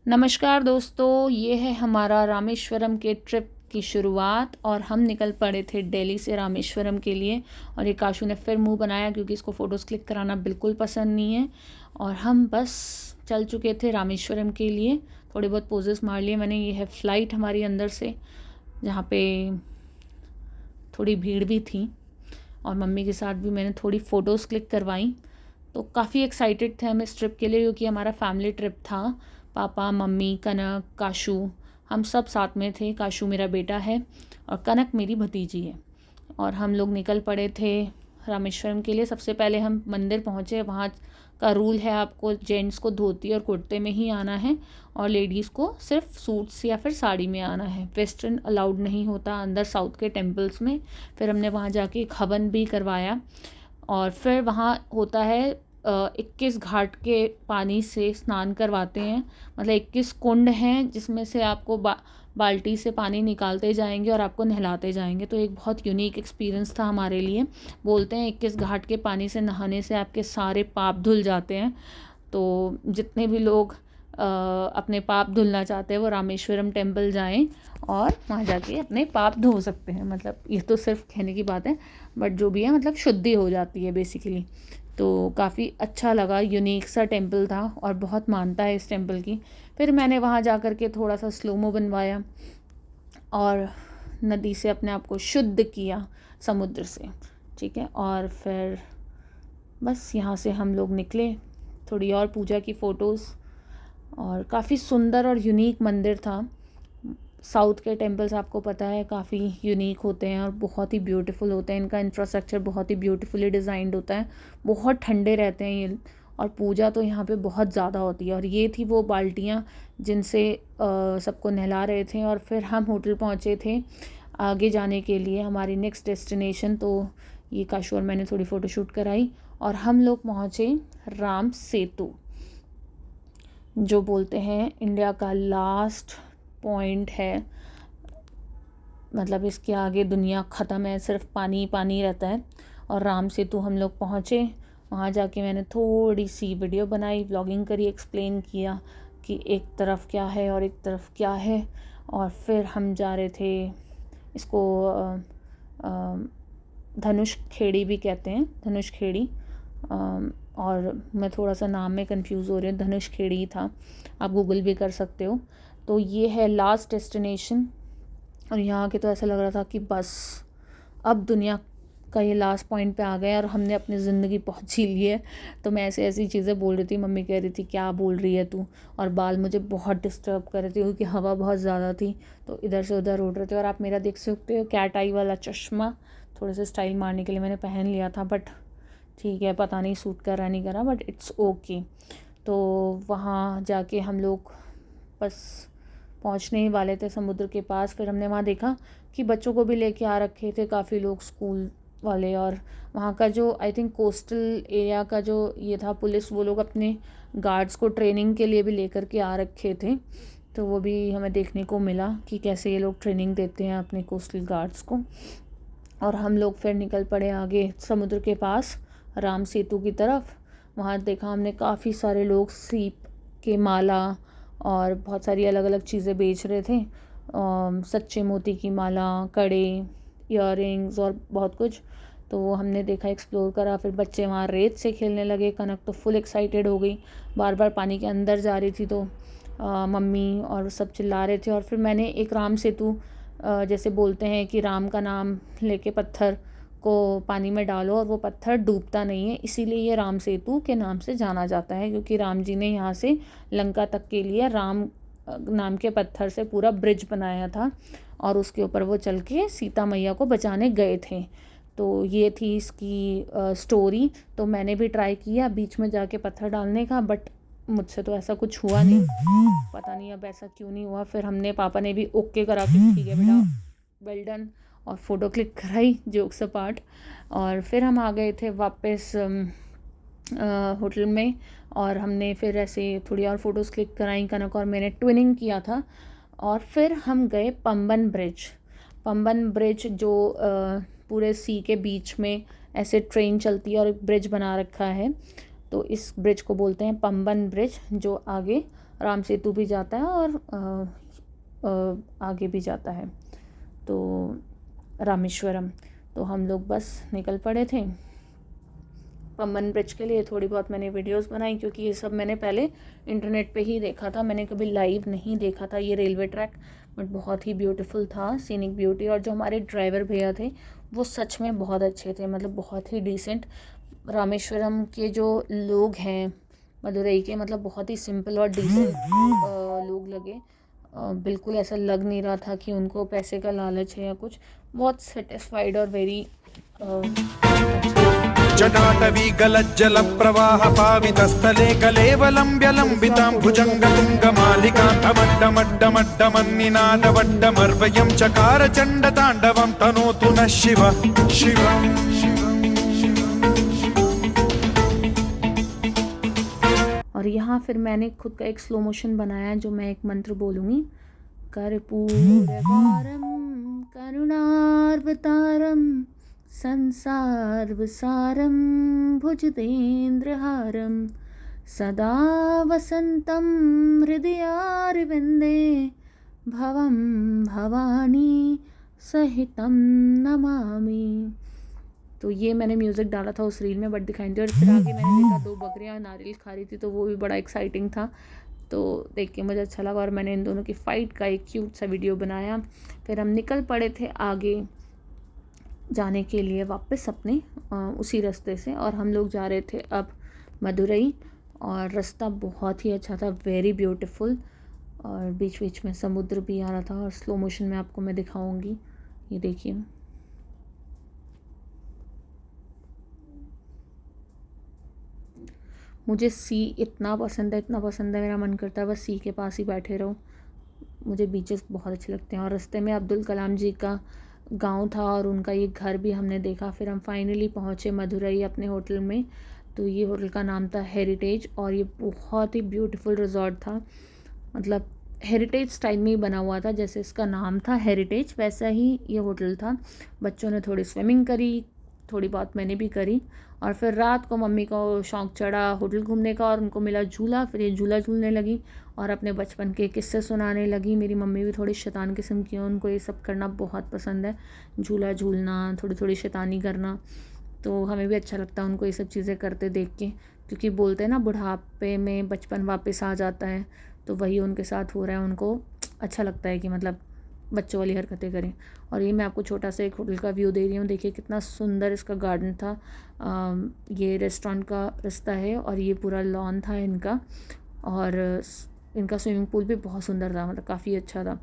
नमस्कार दोस्तों, ये है हमारा रामेश्वरम के ट्रिप की शुरुआत और हम निकल पड़े थे दिल्ली से रामेश्वरम के लिए। और ये काशू ने फिर मुंह बनाया क्योंकि इसको फ़ोटोज़ क्लिक कराना बिल्कुल पसंद नहीं है। और हम बस चल चुके थे रामेश्वरम के लिए, थोड़े बहुत पोजेस मार लिए मैंने। ये है फ़्लाइट हमारी अंदर से, जहाँ पे थोड़ी भीड़ भी थी और मम्मी के साथ भी मैंने थोड़ी फ़ोटोज़ क्लिक करवाई। तो काफ़ी एक्साइटेड थे हम इस ट्रिप के लिए क्योंकि हमारा फैमिली ट्रिप था। पापा, मम्मी, कनक, काशू, हम सब साथ में थे। काशू मेरा बेटा है और कनक मेरी भतीजी है। और हम लोग निकल पड़े थे रामेश्वरम के लिए। सबसे पहले हम मंदिर पहुँचे। वहाँ का रूल है, आपको जेंट्स को धोती और कुर्ते में ही आना है और लेडीज़ को सिर्फ सूट्स या फिर साड़ी में आना है। वेस्टर्न अलाउड नहीं होता अंदर साउथ के टेम्पल्स में। फिर हमने वहाँ जाके एक हवन भी करवाया। और फिर वहाँ होता है 21 घाट के पानी से स्नान करवाते हैं। मतलब 21 कुंड हैं जिसमें से आपको बाल्टी से पानी निकालते जाएंगे और आपको नहलाते जाएंगे। तो एक बहुत यूनिक एक्सपीरियंस था हमारे लिए। बोलते हैं 21 घाट के पानी से नहाने से आपके सारे पाप धुल जाते हैं। तो जितने भी लोग अपने पाप धुलना चाहते हैं वो रामेश्वरम टेम्पल जाएं और वहाँ जाके अपने पाप धो सकते हैं। मतलब ये तो सिर्फ कहने की बात है, बट जो भी है मतलब शुद्धि हो जाती है बेसिकली। तो काफ़ी अच्छा लगा, यूनिक सा टेम्पल था और बहुत मानता है इस टेम्पल की। फिर मैंने वहाँ जा कर के थोड़ा सा स्लोमो बनवाया और नदी से अपने आप को शुद्ध किया, समुद्र से। ठीक है, और फिर बस यहाँ से हम लोग निकले। थोड़ी और पूजा की फ़ोटोज़, और काफ़ी सुंदर और यूनिक मंदिर था। साउथ के टेम्पल्स आपको पता है काफ़ी यूनिक होते हैं और बहुत ही ब्यूटीफुल होते हैं। इनका इंफ्रास्ट्रक्चर बहुत ही ब्यूटीफुली डिज़ाइंड होता है। बहुत ठंडे रहते हैं ये, और पूजा तो यहाँ पे बहुत ज़्यादा होती है। और ये थी वो बाल्टियाँ जिनसे सबको नहला रहे थे। और फिर हम होटल पहुँचे थे आगे जाने के लिए, हमारी नेक्स्ट डेस्टिनेशन। तो ये काशू और मैंने थोड़ी फ़ोटोशूट कराई और हम लोग पहुँचे राम सेतु, जो बोलते हैं इंडिया का लास्ट पॉइंट है। मतलब इसके आगे दुनिया ख़त्म है, सिर्फ पानी पानी रहता है। और राम सेतु हम लोग पहुँचे। वहाँ जाके मैंने थोड़ी सी वीडियो बनाई, व्लॉगिंग करी, एक्सप्लेन किया कि एक तरफ क्या है और एक तरफ क्या है। और फिर हम जा रहे थे, इसको धनुष खेड़ी भी कहते हैं, धनुष खेड़ी। और मैं थोड़ा सा नाम में कंफ्यूज हो रही हूँ, धनुष खेड़ी ही था, आप गूगल भी कर सकते हो। तो ये है लास्ट डेस्टिनेशन। और यहाँ के तो ऐसा लग रहा था कि बस अब दुनिया का ये लास्ट पॉइंट पे आ गए और हमने अपनी ज़िंदगी पहुँच ही ली है। तो मैं ऐसी ऐसी चीज़ें बोल रही थी, मम्मी कह रही थी क्या बोल रही है तू, और बाल मुझे बहुत डिस्टर्ब कर रहे थे क्योंकि हवा बहुत ज़्यादा थी, तो इधर से उधर उड़ रहे थे। और आप मेरा देख सकते हो कैट आई वाला चश्मा, थोड़े से स्टाइल मारने के लिए मैंने पहन लिया था, बट ठीक है, पता नहीं सूट कर रहा नहीं कर रहा, बट इट्स ओके। तो वहाँ जाके हम लोग बस पहुँचने ही वाले थे समुद्र के पास। फिर हमने वहाँ देखा कि बच्चों को भी लेके आ रखे थे काफ़ी लोग, स्कूल वाले। और वहाँ का जो आई थिंक कोस्टल एरिया का जो ये था पुलिस, वो लोग अपने गार्ड्स को ट्रेनिंग के लिए भी लेकर के आ रखे थे। तो वो भी हमें देखने को मिला कि कैसे ये लोग ट्रेनिंग देते हैं अपने कोस्टल गार्ड्स को। और हम लोग फिर निकल पड़े आगे समुद्र के पास राम सेतु की तरफ। वहाँ देखा हमने काफ़ी सारे लोग सीप के माला और बहुत सारी अलग अलग चीज़ें बेच रहे थे। सच्चे मोती की माला, कड़े, इयररिंग्स और बहुत कुछ। तो वो हमने देखा, एक्सप्लोर करा। फिर बच्चे वहाँ रेत से खेलने लगे। कनक तो फुल एक्साइटेड हो गई, बार बार पानी के अंदर जा रही थी। तो मम्मी और सब चिल्ला रहे थे। और फिर मैंने एक राम सेतु, जैसे बोलते हैं कि राम का नाम लेके पत्थर को पानी में डालो और वो पत्थर डूबता नहीं है, इसीलिए ये राम सेतु के नाम से जाना जाता है। क्योंकि राम जी ने यहाँ से लंका तक के लिए राम नाम के पत्थर से पूरा ब्रिज बनाया था और उसके ऊपर वो चल के सीता मैया को बचाने गए थे। तो ये थी इसकी स्टोरी। तो मैंने भी ट्राई किया बीच में जाके पत्थर डालने का, बट मुझसे तो ऐसा कुछ हुआ नहीं, पता नहीं अब ऐसा क्यों नहीं हुआ। फिर हमने, पापा ने भी ओके करा कि ठीक है बेटा, वेल डन, और फ़ोटो क्लिक कराई, जोक्स अपार्ट। और फिर हम आ गए थे वापस होटल में। और हमने फिर ऐसे थोड़ी और फ़ोटोज़ क्लिक कराई, कनक और मैंने ट्विनिंग किया था। और फिर हम गए पंबन ब्रिज। पंबन ब्रिज जो पूरे सी के बीच में ऐसे ट्रेन चलती है और एक ब्रिज बना रखा है, तो इस ब्रिज को बोलते हैं पंबन ब्रिज, जो आगे राम सेतु भी जाता है और आगे भी जाता है तो रामेश्वरम। तो हम लोग बस निकल पड़े थे पम्बन ब्रिज के लिए। थोड़ी बहुत मैंने वीडियोस बनाई क्योंकि ये सब मैंने पहले इंटरनेट पे ही देखा था, मैंने कभी लाइव नहीं देखा था ये रेलवे ट्रैक। बट बहुत ही ब्यूटीफुल था, सीनिक ब्यूटी। और जो हमारे ड्राइवर भैया थे वो सच में बहुत अच्छे थे, मतलब बहुत ही डिसेंट। रामेश्वरम के जो लोग हैं मदुरई के, मतलब बहुत ही सिंपल और डिसेंट लोग लगे। बिल्कुल ऐसा लग नहीं रहा था कि उनको पैसे का लालच है या कुछ। बहुत सेटिस्फाइड और वेरी जटाटवी गलज्जल प्रवाह पावितस्थले कलेवलम्ब्य लम्बितां भुजङ्गतुङ्गमालिकान्तमड्डमड्डमड्डमन्निनादवड्डमर्वयं चकार चण्डताण्डवं तनोतु नः शिव शिव। और यहाँ फिर मैंने खुद का एक स्लो मोशन बनाया जो मैं एक मंत्र बोलूँगी। कर्पूरगारं करुणार्वतारं संसारसारं भुजगेन्द्रहारं सदा वसन्तं हृदयारविन्दे भवं भवानी सहितं नमामि। तो ये मैंने म्यूज़िक डाला था उस रील में, बट दिखाई नहीं। और फिर आगे मैंने देखा 2 बकरियां नारियल खा रही थी, तो वो भी बड़ा एक्साइटिंग था, तो देख के मुझे अच्छा लगा। और मैंने इन दोनों की फ़ाइट का एक क्यूट सा वीडियो बनाया। फिर हम निकल पड़े थे आगे जाने के लिए वापस अपने उसी रास्ते से। और हम लोग जा रहे थे अब मदुरई। और रास्ता बहुत ही अच्छा था, वेरी ब्यूटीफुल। और बीच बीच में समुद्र भी आ रहा था। और स्लो मोशन में आपको मैं दिखाऊंगी, ये देखिए। मुझे सी इतना पसंद है, इतना पसंद है, मेरा मन करता है बस सी के पास ही बैठे रहो। मुझे बीचेस बहुत अच्छे लगते हैं। और रास्ते में अब्दुल कलाम जी का गांव था और उनका ये घर भी हमने देखा। फिर हम फाइनली पहुंचे मदुरई अपने होटल में। तो ये होटल का नाम था हेरिटेज। और ये बहुत ही ब्यूटीफुल रिजॉर्ट था, मतलब हेरिटेज स्टाइल में ही बना हुआ था। जैसे इसका नाम था हेरिटेज, वैसा ही ये होटल था। बच्चों ने थोड़ी स्विमिंग करी, थोड़ी बहुत मैंने भी करी। और फिर रात को मम्मी को शौक़ चढ़ा होटल घूमने का और उनको मिला झूला। फिर ये झूला झूलने लगी और अपने बचपन के किस्से सुनाने लगी। मेरी मम्मी भी थोड़ी शैतान किस्म की है, उनको ये सब करना बहुत पसंद है, झूला झूलना, थोड़ी थोड़ी शैतानी करना। तो हमें भी अच्छा लगता है उनको ये सब चीज़ें करते देख के, क्योंकि बोलते हैं ना बुढ़ापे में बचपन वापस आ जाता है। तो वही उनके साथ हो रहा है, उनको अच्छा लगता है कि मतलब बच्चों वाली हरकतें करें। और ये मैं आपको छोटा सा एक होटल का व्यू दे रही हूँ, देखिए कितना सुंदर इसका गार्डन था। ये रेस्टोरेंट का रास्ता है और ये पूरा लॉन था इनका। और इनका स्विमिंग पूल भी बहुत सुंदर था, मतलब काफ़ी अच्छा था।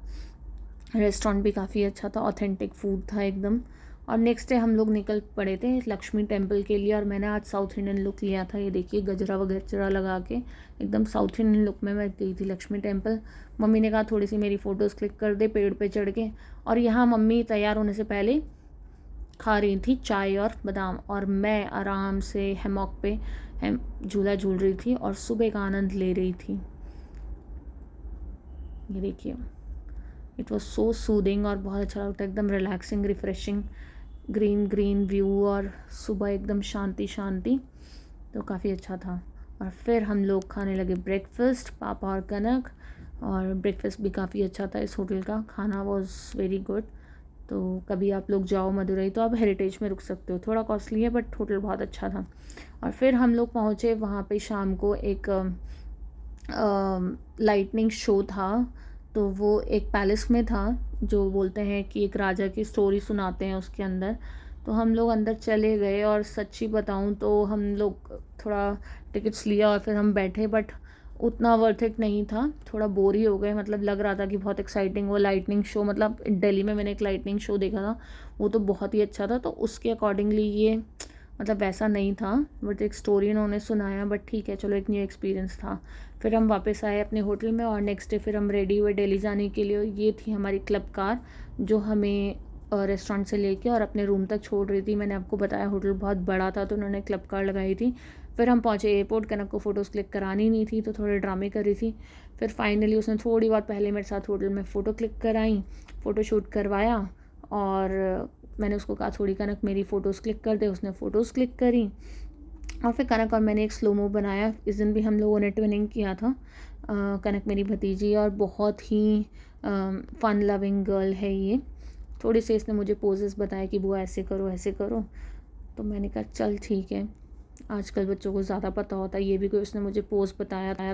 रेस्टोरेंट भी काफ़ी अच्छा था, ऑथेंटिक फूड था एकदम। और नेक्स्ट डे हम लोग निकल पड़े थे लक्ष्मी टेम्पल के लिए। और मैंने आज साउथ इंडियन लुक लिया था, ये देखिए गजरा वगैरह लगा के एकदम साउथ इंडियन लुक में मैं गई थी लक्ष्मी टेम्पल। मम्मी ने कहा थोड़ी सी मेरी फ़ोटोज़ क्लिक कर दे पेड़ पे चढ़ के। और यहाँ मम्मी तैयार होने से पहले खा रही थी चाय और बादाम, और मैं आराम से हैमॉक पे झूला झूल रही थी और सुबह का आनंद ले रही थी। ये देखिए, इट वॉज सो सूदिंग और बहुत अच्छा लगता है, एकदम relaxing, refreshing, green green view और सुबह एकदम शांति शांति। तो काफ़ी अच्छा था। और फिर हम लोग खाने लगे ब्रेकफास्ट, पापा और कनक। और ब्रेकफास्ट भी काफ़ी अच्छा था इस होटल का, खाना वॉज वेरी गुड। तो कभी आप लोग जाओ मदुरई तो आप हेरिटेज में रुक सकते हो, थोड़ा कॉस्टली है बट होटल बहुत अच्छा था। और फिर हम लोग पहुँचे वहाँ पे शाम को, एक लाइटनिंग शो था। तो वो एक पैलेस में था, जो बोलते हैं कि एक राजा की स्टोरी सुनाते हैं उसके अंदर। तो हम लोग अंदर चले गए और सच्ची बताऊं तो हम लोग थोड़ा टिकट्स लिया और फिर हम बैठे, बट उतना वर्थ इट नहीं था, थोड़ा बोर ही हो गए। मतलब लग रहा था कि बहुत एक्साइटिंग वो लाइटनिंग शो, मतलब दिल्ली में मैंने एक लाइटनिंग शो देखा था, वो तो बहुत ही अच्छा था। तो उसके अकॉर्डिंगली ये मतलब वैसा नहीं था, बट एक स्टोरी उन्होंने सुनाया। बट ठीक है, चलो एक न्यू एक्सपीरियंस था। फिर हम वापस आए अपने होटल में और नेक्स्ट डे फिर हम रेडी हुए दिल्ली जाने के लिए। ये थी हमारी क्लब कार जो हमें रेस्टोरेंट से लेके और अपने रूम तक छोड़ रही थी। मैंने आपको बताया होटल बहुत बड़ा था तो उन्होंने क्लब कार लगाई थी। फिर हम पहुँचे एयरपोर्ट, कनक को फ़ोटोज़ क्लिक करानी नहीं थी तो थोड़े ड्रामे कर रही थी। फिर फाइनली उसने थोड़ी बार पहले मेरे साथ होटल में फ़ोटो क्लिक कराई, फ़ोटो शूट करवाया। और मैंने उसको कहा थोड़ी कनक मेरी फ़ोटोज़ क्लिक कर दे, उसने फ़ोटोज़ क्लिक करी। और फिर कनक और मैंने एक स्लो मो बनाया। इस दिन भी हम लोगों ने ट्विनिंग किया था, कनक मेरी भतीजी और बहुत ही फ़न लविंग गर्ल है ये। थोड़ी सी इसने मुझे पोजेस बताए कि वो ऐसे करो ऐसे करो, तो मैंने कहा चल ठीक है, आजकल बच्चों को ज़्यादा पता होता है, ये भी कोई उसने मुझे पोज़ बताया